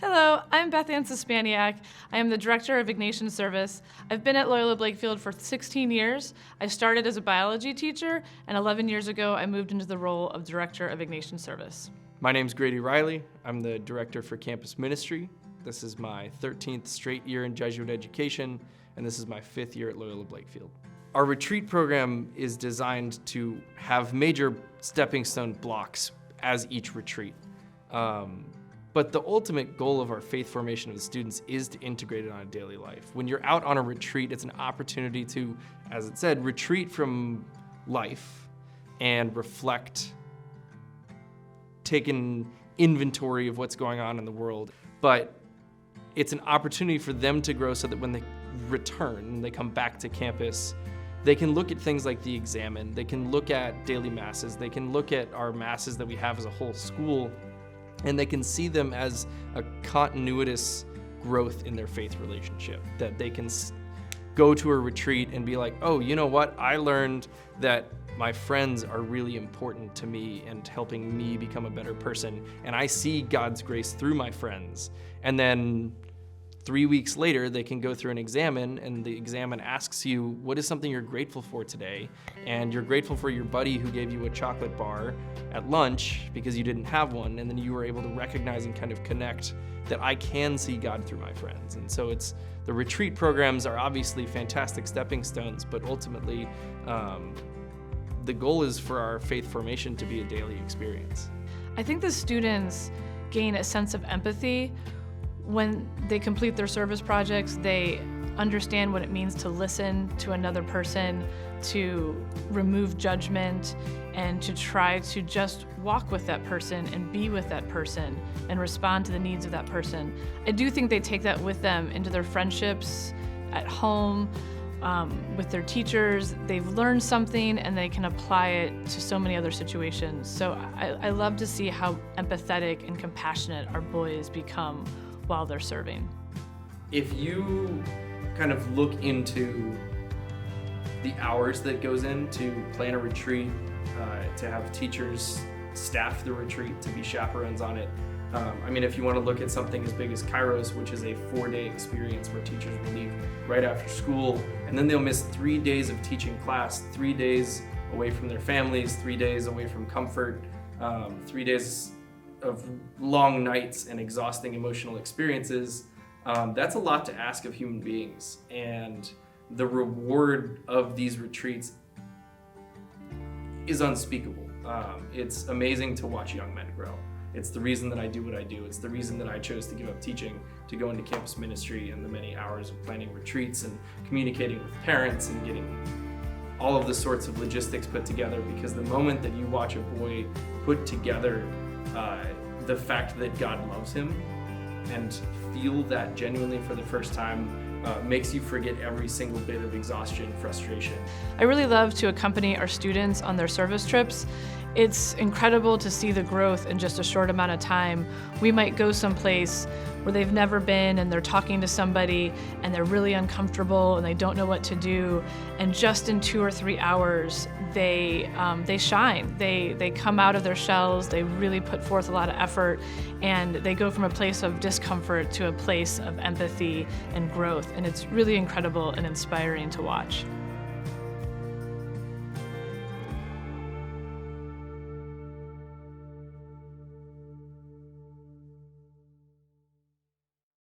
Hello, I'm Beth Ann Suspaniak. I am the Director of Ignatian Service. I've been at Loyola Blakefield for 16 years. I started as a biology teacher, and 11 years ago I moved into the role of Director of Ignatian Service. My name's Grady Riley. I'm the Director for Campus Ministry. This is my 13th straight year in Jesuit education, and this is my 5th year at Loyola Blakefield. Our retreat program is designed to have major stepping stone blocks as each retreat. But the ultimate goal of our faith formation of the students is to integrate it on a daily life. When you're out on a retreat, it's an opportunity to, as it said, retreat from life and reflect, take an inventory of what's going on in the world. But it's an opportunity for them to grow so that when they return, they come back to campus, they can look at things like the Examen, they can look at daily masses, they can look at our masses that we have as a whole school, and they can see them as a continuous growth in their faith relationship, that they can go to a retreat and be like, oh, you know what? I learned that my friends are really important to me and helping me become a better person, and I see God's grace through my friends. And then 3 weeks later, they can go through an Examen, and the Examen asks you, what is something you're grateful for today? And you're grateful for your buddy who gave you a chocolate bar at lunch because you didn't have one, and then you were able to recognize and kind of connect that I can see God through my friends. And so the retreat programs are obviously fantastic stepping stones, but ultimately, the goal is for our faith formation to be a daily experience. I think the students gain a sense of empathy when they complete their service projects. They understand what it means to listen to another person, to remove judgment, and to try to just walk with that person and be with that person and respond to the needs of that person. I do think they take that with them into their friendships, at home, with their teachers. They've learned something and they can apply it to so many other situations. So I love to see how empathetic and compassionate our boys become while they're serving. If you kind of look into the hours that goes in to plan a retreat, to have teachers staff the retreat, to be chaperones on it, if you want to look at something as big as Kairos, which is a 4-day experience where teachers will leave right after school, and then they'll miss 3 days of teaching class, 3 days away from their families, 3 days away from comfort, 3 days of long nights and exhausting emotional experiences. That's a lot to ask of human beings. And the reward of these retreats is unspeakable. It's amazing to watch young men grow. It's the reason that I do what I do. It's the reason that I chose to give up teaching to go into campus ministry, and the many hours of planning retreats and communicating with parents and getting all of the sorts of logistics put together. Because the moment that you watch a boy put together the fact that God loves him and feel that genuinely for the first time makes you forget every single bit of exhaustion, frustration. I really love to accompany our students on their service trips. It's incredible to see the growth in just a short amount of time. We might go someplace where they've never been and they're talking to somebody and they're really uncomfortable and they don't know what to do. And just in 2 or 3 hours, they shine. They come out of their shells, they really put forth a lot of effort, and they go from a place of discomfort to a place of empathy and growth. And it's really incredible and inspiring to watch.